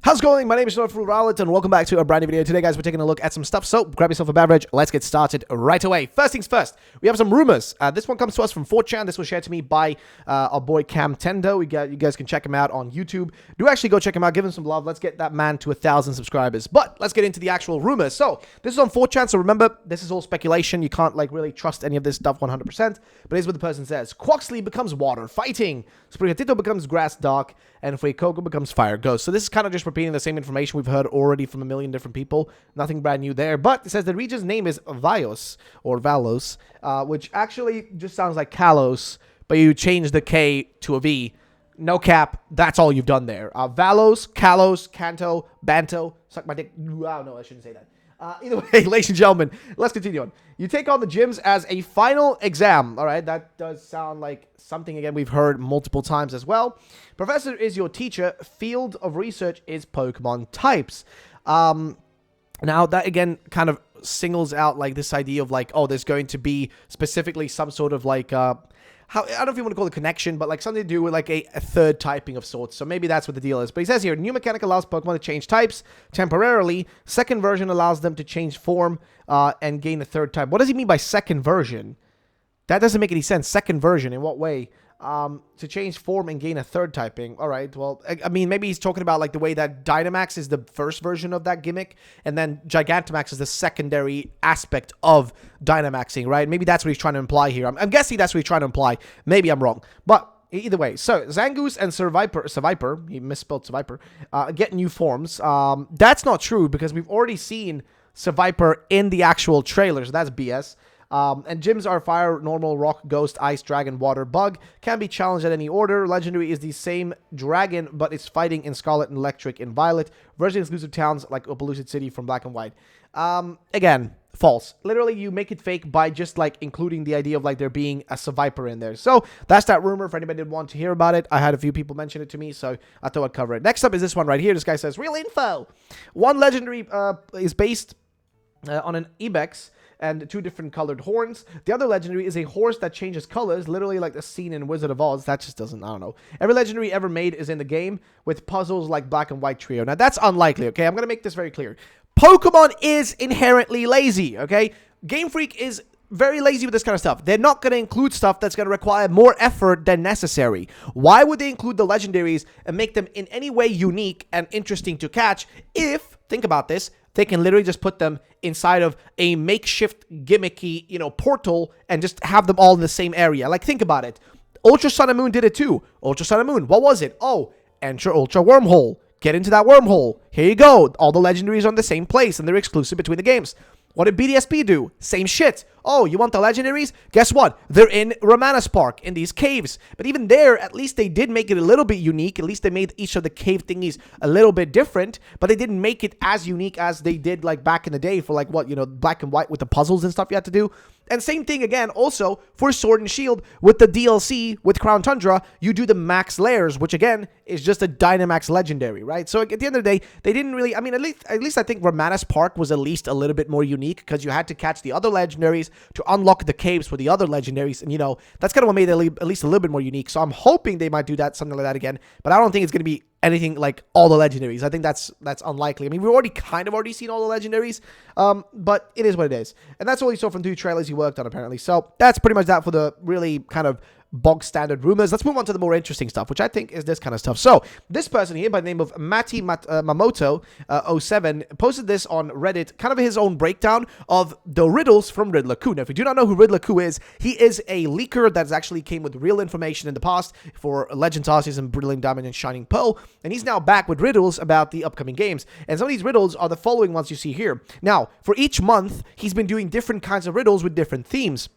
How's it going? My name is Scarlet, and welcome back to a brand new video. Today, guys, we're taking a look at some stuff, so grab yourself a beverage. Let's get started right away. First things first, we have some rumors. This one comes to us from 4chan. This was shared to me by our boy Cam Tendo. You guys can check him out on YouTube. Do actually go check him out. Give him some love. Let's get that man to 1,000 subscribers. But let's get into the actual rumors. So this is on 4chan, so remember, this is all speculation. You can't, really trust any of this stuff 100%. But here's what the person says. Quoxley becomes water fighting. Sprigatito becomes grass dark. And Fuecoco becomes fire ghost. So this is kind of just repeating the same information we've heard already from a million different people. Nothing brand new there. But it says the region's name is Vios, or Valos, which actually just sounds like Kalos, but you change the K to a V. No cap. That's all you've done there. Valos, Kalos, Kanto, Banto. Suck my dick. Wow, no, I shouldn't say that. Either way, ladies and gentlemen, let's continue on. You take on the gyms as a final exam. All right, that does sound like something, again, we've heard multiple times as well. Professor is your teacher. Field of research is Pokemon types. Now, that, again, kind of singles out, this idea of, oh, there's going to be specifically some sort of, I don't know if you want to call it connection, but something to do with a third typing of sorts. So maybe that's what the deal is. But he says here, new mechanic allows Pokemon to change types temporarily. Second version allows them to change form and gain a third type. What does he mean by second version? That doesn't make any sense. Second version, in what way? To change form and gain a third typing. All right, well, I mean, maybe he's talking about the way that Dynamax is the first version of that gimmick, and then Gigantamax is the secondary aspect of Dynamaxing, right? Maybe that's what he's trying to imply here. I'm guessing that's what he's trying to imply. Maybe I'm wrong, but either way. So Zangoose and Seviper, he misspelled Seviper, get new forms. That's not true because we've already seen Seviper in the actual trailer, so that's BS. And gyms are fire, normal, rock, ghost, ice, dragon, water, bug. Can be challenged at any order. Legendary is the same dragon, but it's fighting in Scarlet and Electric in Violet. Version exclusive towns like Opaloosa City from Black and White. Again, false. Literally, you make it fake by just including the idea of there being a Seviper in there. So that's that rumor. For anybody that didn't want to hear about it, I had a few people mention it to me, so I thought I'd cover it. Next up is this one right here. This guy says, real info. One legendary is based on an Ibex and 2 different colored horns. The other legendary is a horse that changes colors, literally like the scene in Wizard of Oz. That just doesn't, I don't know. Every legendary ever made is in the game with puzzles like Black and White Trio. Now, that's unlikely, okay? I'm going to make this very clear. Pokemon is inherently lazy, okay? Game Freak is very lazy with this kind of stuff. They're not going to include stuff that's going to require more effort than necessary. Why would they include the legendaries and make them in any way unique and interesting to catch if, think about this, they can literally just put them inside of a makeshift gimmicky, portal and just have them all in the same area. Think about it. Ultra Sun and Moon did it too. Ultra Sun and Moon. What was it? Oh, enter Ultra Wormhole. Get into that wormhole. Here you go. All the legendaries are in the same place and they're exclusive between the games. What did BDSP do? Same shit. Oh, you want the legendaries? Guess what? They're in Romanus Park, in these caves. But even there, at least they did make it a little bit unique. At least they made each of the cave thingies a little bit different. But they didn't make it as unique as they did, back in the day for, Black and White with the puzzles and stuff you had to do. And same thing, again, also for Sword and Shield with the DLC, with Crown Tundra, you do the max layers, which, again, is just a Dynamax legendary, right? So, at the end of the day, they didn't really, I mean, at least I think Romanus Park was at least a little bit more unique because you had to catch the other legendaries to unlock the caves for the other legendaries, and, that's kind of what made it at least a little bit more unique. So, I'm hoping they might do something like that again, but I don't think it's going to be anything like all the legendaries. I think that's unlikely. I mean, we've already seen all the legendaries, but it is what it is. And that's all you saw from 2 trailers he worked on, apparently. So that's pretty much that for the really kind of bog standard rumors. Let's move on to the more interesting stuff, which I think is this kind of stuff. So this person here by the name of Mamoto 07 posted this on Reddit, kind of his own breakdown of the riddles from Riddler-Ku. Now, if you do not know who Riddler-Ku is, he is a leaker that actually came with real information in the past for Legends Arceus and Brilliant Diamond and Shining Pearl, and he's now back with riddles about the upcoming games. And some of these riddles are the following ones you see here. Now, for each month, he's been doing different kinds of riddles with different themes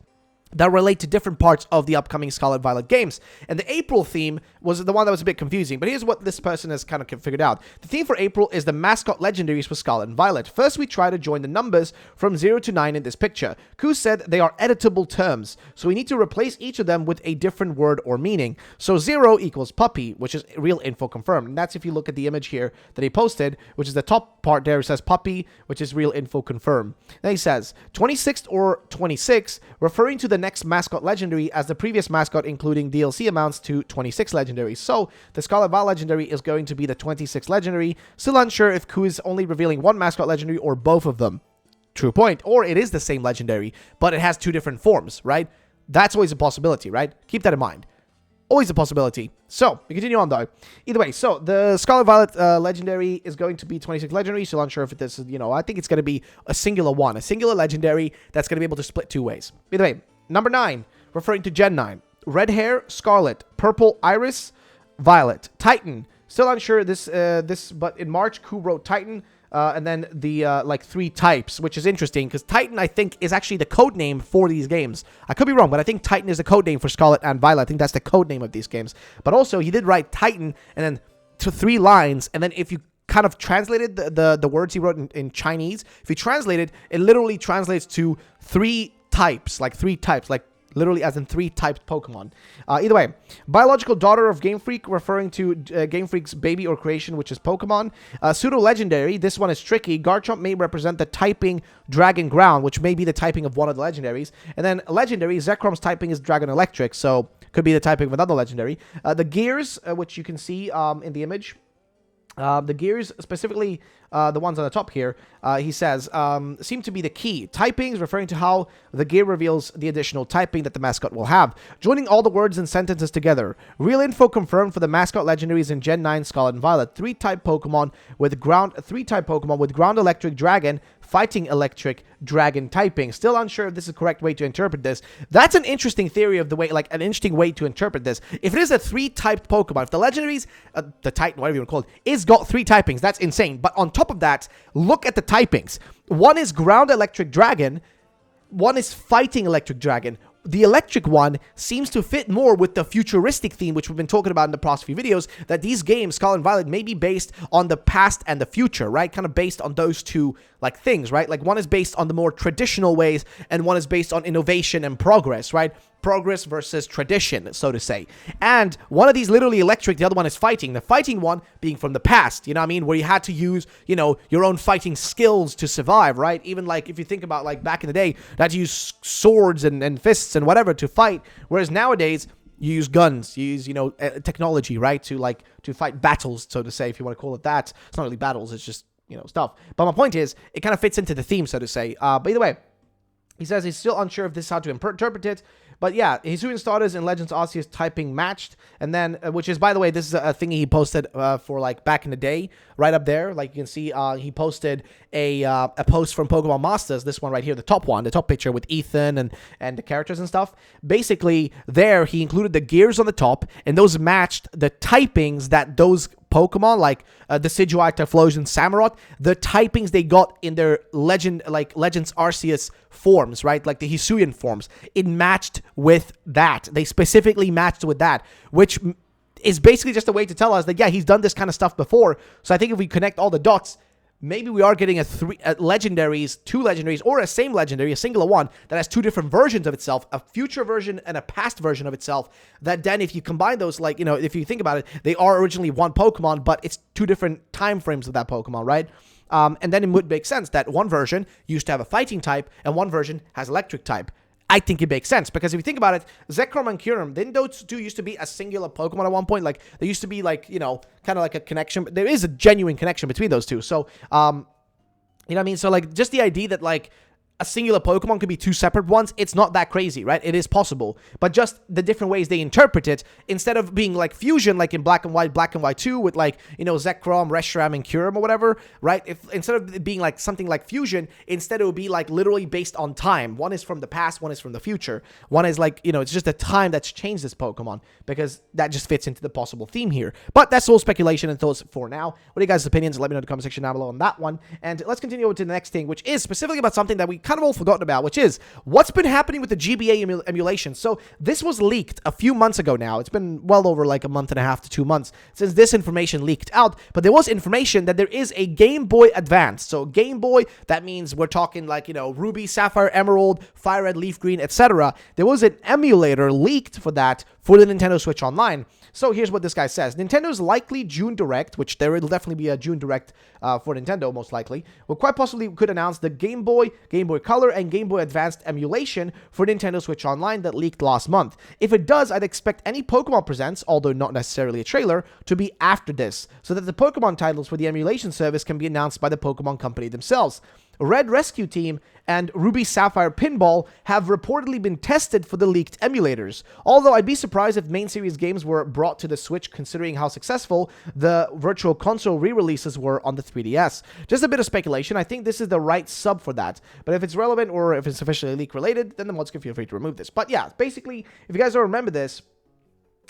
that relate to different parts of the upcoming Scarlet Violet games. And the April theme was the one that was a bit confusing, but here's what this person has kind of figured out. The theme for April is the mascot legendaries for Scarlet and Violet. First, we try to join the numbers from 0 to 9 in this picture. Ku said they are editable terms, so we need to replace each of them with a different word or meaning. So 0 equals puppy, which is real info confirmed. And that's if you look at the image here that he posted, which is the top part there, it says puppy, which is real info confirmed. Then he says, 26th or 26, referring to the next mascot legendary, as the previous mascot, including DLC, amounts to 26 legendaries. So the Scarlet Violet legendary is going to be the 26th legendary. Still unsure if Ku is only revealing one mascot legendary or both of them. True point. Or it is the same legendary, but it has two different forms, right? That's always a possibility, right? Keep that in mind. Always a possibility. So, we continue on though. Either way, so the Scarlet Violet legendary is going to be 26 legendary. Still unsure if this is, I think it's going to be a singular one. A singular legendary that's going to be able to split two ways. Either way, number 9, referring to Gen 9. Red hair, Scarlet. Purple, Iris, Violet. Titan. Still unsure but in March, Ku wrote Titan. And then the, 3 types, which is interesting, because Titan, I think, is actually the code name for these games. I could be wrong, but I think Titan is the code name for Scarlet and Violet. I think that's the code name of these games. But also, he did write Titan, and then to 3 lines, and then if you kind of translated the words he wrote in Chinese, if you translate it, it literally translates to 3 types, literally as in 3 typed Pokemon. Either way, biological daughter of Game Freak, referring to Game Freak's baby or creation, which is Pokemon. Pseudo-legendary, this one is tricky. Garchomp may represent the typing Dragon Ground, which may be the typing of one of the legendaries. And then legendary, Zekrom's typing is Dragon Electric, so could be the typing of another legendary. The gears, which you can see in the image. The gears, specifically the ones on the top here, he says, seem to be the key. Typings, referring to how the gear reveals the additional typing that the mascot will have. Joining all the words and sentences together. Real info confirmed for the mascot legendaries in Gen 9 Scarlet and Violet. 3-type Pokemon with ground electric dragon, fighting electric dragon typing. Still unsure if this is the correct way to interpret this. That's an interesting theory of the way, an interesting way to interpret this. If it is a 3-typed Pokemon, if the legendaries, the Titan, whatever you want to call it, is got 3 typings, that's insane. But on top of that, look at the typings. One is ground electric dragon, one is fighting electric dragon. The electric one seems to fit more with the futuristic theme, which we've been talking about in the past few videos, that these games, Scarlet and Violet, may be based on the past and the future, right? Kind of based on those two, things, right? One is based on the more traditional ways, and one is based on innovation and progress, right? Progress versus tradition, so to say. And one of these literally electric, the other one is fighting. The fighting one being from the past, you know what I mean? Where you had to use, your own fighting skills to survive, right? Even if you think about back in the day, you had to use swords and fists and whatever to fight. Whereas nowadays, you use guns, you use, technology, right? To fight battles, so to say, if you want to call it that. It's not really battles, it's just, stuff. But my point is, it kind of fits into the theme, so to say. But either way, he says he's still unsure if this is how to interpret it. But yeah, Hisuian starters in Legends Arceus typing matched. And then, which is, by the way, this is a thing he posted for back in the day, right up there. You can see he posted a post from Pokemon Masters, this one right here, the top picture with Ethan and the characters and stuff. Basically, there he included the gears on the top, and those matched the typings that those Pokemon, the Decidueye, Typhlosion, Samurott, the typings they got in their Legends Arceus forms, right? The Hisuian forms. It matched with that. They specifically matched with that, which is basically just a way to tell us that, yeah, he's done this kind of stuff before. So I think if we connect all the dots, maybe we are getting two legendaries, or a same legendary, a singular one, that has 2 different versions of itself, a future version and a past version of itself, that then if you combine those, if you think about it, they are originally one Pokemon, but it's 2 different time frames of that Pokemon, right? And then it would make sense that one version used to have a fighting type, and one version has electric type. I think it makes sense, because if you think about it, Zekrom and Kyurem, didn't those 2 used to be a singular Pokemon at one point? There used to be, kind of like a connection. There is a genuine connection between those 2. So, you know what I mean? So, just the idea that, a singular Pokemon could be 2 separate ones, it's not that crazy, right? It is possible. But just the different ways they interpret it, instead of being fusion, in Black and White 2, with Zekrom, Reshiram, and Kyurem or whatever, right? Instead of it being something like fusion, instead it would be literally based on time. One is from the past, one is from the future. One is it's just the time that's changed this Pokemon, because that just fits into the possible theme here. But that's all speculation and thoughts for now. What are you guys' opinions? Let me know in the comment section down below on that one. And let's continue over to the next thing, which is specifically about something that we kind of all forgotten about, which is what's been happening with the GBA emulation. So this was leaked a few months ago now. It's been well over a month and a half to 2 months since this information leaked out, but there was information that there is a Game Boy Advance. So Game Boy, that means we're talking Ruby, Sapphire, Emerald, Fire Red, Leaf Green, etc. There was an emulator leaked for that for the Nintendo Switch Online. So here's what this guy says. Nintendo's likely June Direct, which there will definitely be a June Direct for Nintendo, most likely, will quite possibly could announce the Game Boy, Game Boy Color, and Game Boy Advanced emulation for Nintendo Switch Online that leaked last month. If it does, I'd expect any Pokemon Presents, although not necessarily a trailer, to be after this, so that the Pokemon titles for the emulation service can be announced by the Pokemon company themselves. Red Rescue Team and Ruby Sapphire Pinball have reportedly been tested for the leaked emulators, although I'd be surprised if main series games were brought to the Switch considering how successful the Virtual Console re-releases were on the 3DS. Just a bit of speculation, I think this is the right sub for that, but if it's relevant or if it's officially leak related, then the mods can feel free to remove this. But yeah, basically, if you guys don't remember this,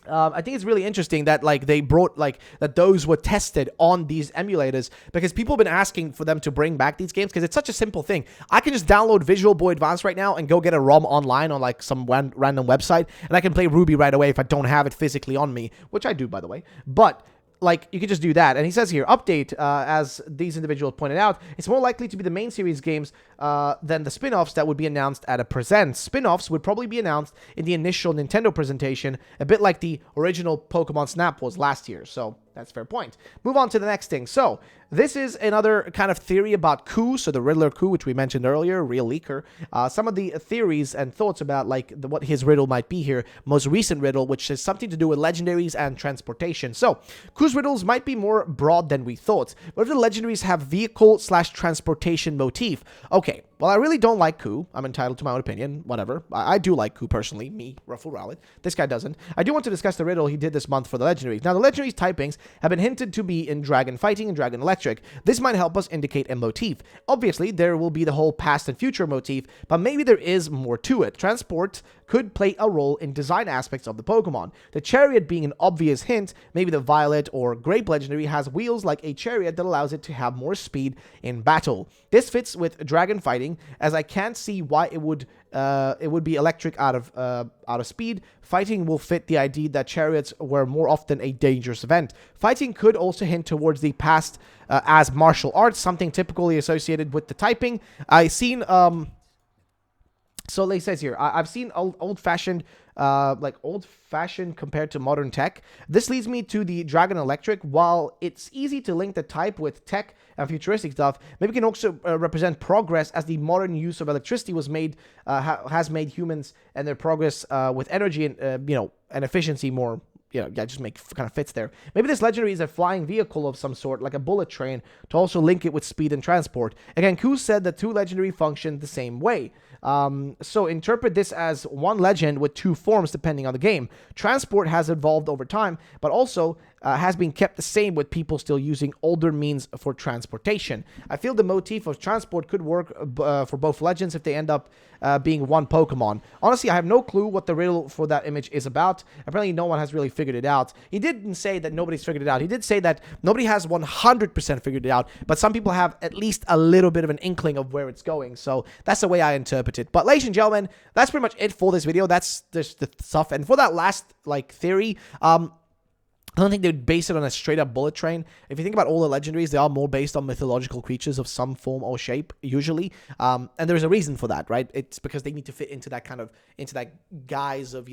I think it's really interesting that like they brought like that those were tested on these emulators, because people have been asking for them to bring back these games because it's such a simple thing. I can just download Visual Boy Advance right now and go get a ROM online on like some random website, and I can play Ruby right away if I don't have it physically on me, which I do, by the way. But like, you could just do that. And he says here, update, as these individuals pointed out, it's more likely to be the main series games than the spin-offs that would be announced at a present. Spin-offs would probably be announced in the initial Nintendo presentation, a bit like the original Pokemon Snap was last year. So that's a fair point. Move on to the next thing. So this is another kind of theory about Coup, so the Riddler Coup, which we mentioned earlier, real leaker. Some of the theories and thoughts about like what his riddle might be here. Most recent riddle, which has something to do with legendaries and transportation. So Cou's riddles might be more broad than we thought. What if the legendaries have vehicle/transportation motif? Okay, well, I really don't like Coup. I'm entitled to my own opinion. Whatever. I do like Coup personally. Me, Ruffle Rowlet. This guy doesn't. I do want to discuss the riddle he did this month for the legendaries. Now, the legendaries typings have been hinted to be in Dragon Fighting and Dragon Electric. This might help us indicate a motif. Obviously, there will be the whole past and future motif, but maybe there is more to it. Transport could play a role in design aspects of the Pokemon. The Chariot being an obvious hint, maybe the Violet or Grape legendary has wheels like a Chariot that allows it to have more speed in battle. This fits with Dragon Fighting, as I can't see why it would be electric out of speed. Fighting will fit the idea that chariots were more often a dangerous event. Fighting could also hint towards the past as martial arts, something typically associated with the typing. I've seen so it says here, I've seen old-fashioned compared to modern tech. This leads me to the Dragon Electric. While it's easy to link the type with tech and futuristic stuff, maybe it can also represent progress, as the modern use of electricity was made has made humans and their progress with energy and and efficiency more. Just kind of fits there. Maybe this legendary is a flying vehicle of some sort, like a bullet train, to also link it with speed and transport. Again, Ku said the two legendary function the same way. So interpret this as one legend with two forms depending on the game. Transport has evolved over time, but also has been kept the same, with people still using older means for transportation. I feel the motif of transport could work for both legends if they end up being one Pokemon. Honestly, I have no clue what the riddle for that image is about. Apparently, no one has really figured it out. He didn't say that nobody's figured it out. He did say that nobody has 100% figured it out, but some people have at least a little bit of an inkling of where it's going. So that's the way I interpret it. But ladies and gentlemen, that's pretty much it for this video. That's just the stuff. And for that last theory, I don't think they'd base it on a straight-up bullet train. If you think about all the legendaries, they are more based on mythological creatures of some form or shape, usually. And there's a reason for that, right? It's because they need to fit into that guise of,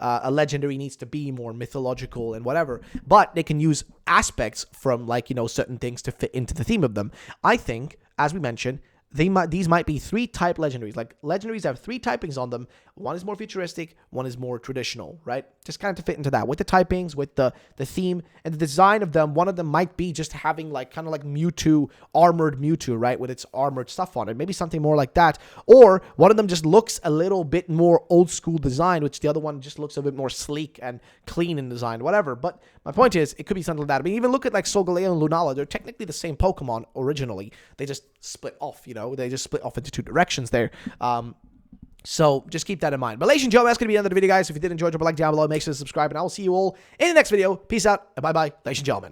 a legendary needs to be more mythological and whatever. But they can use aspects from, certain things to fit into the theme of them. I think, as we mentioned, these might be three-type legendaries. Like, legendaries have three typings on them. One is more futuristic, one is more traditional, right? Just kind of to fit into that. With the typings, with the theme, and the design of them, one of them might be just having, kind of like Mewtwo, armored Mewtwo, right? With its armored stuff on it. Maybe something more like that. Or one of them just looks a little bit more old-school design, which the other one just looks a bit more sleek and clean in design, whatever. But my point is, it could be something like that. I mean, even look at, Solgaleo and Lunala. They're technically the same Pokemon originally. They just split off, They just split off into two directions there. So just keep that in mind. But ladies and gentlemen, that's going to be the end of the video, guys. If you did enjoy, drop a like down below. Make sure to subscribe, and I will see you all in the next video. Peace out, and bye-bye, ladies and gentlemen.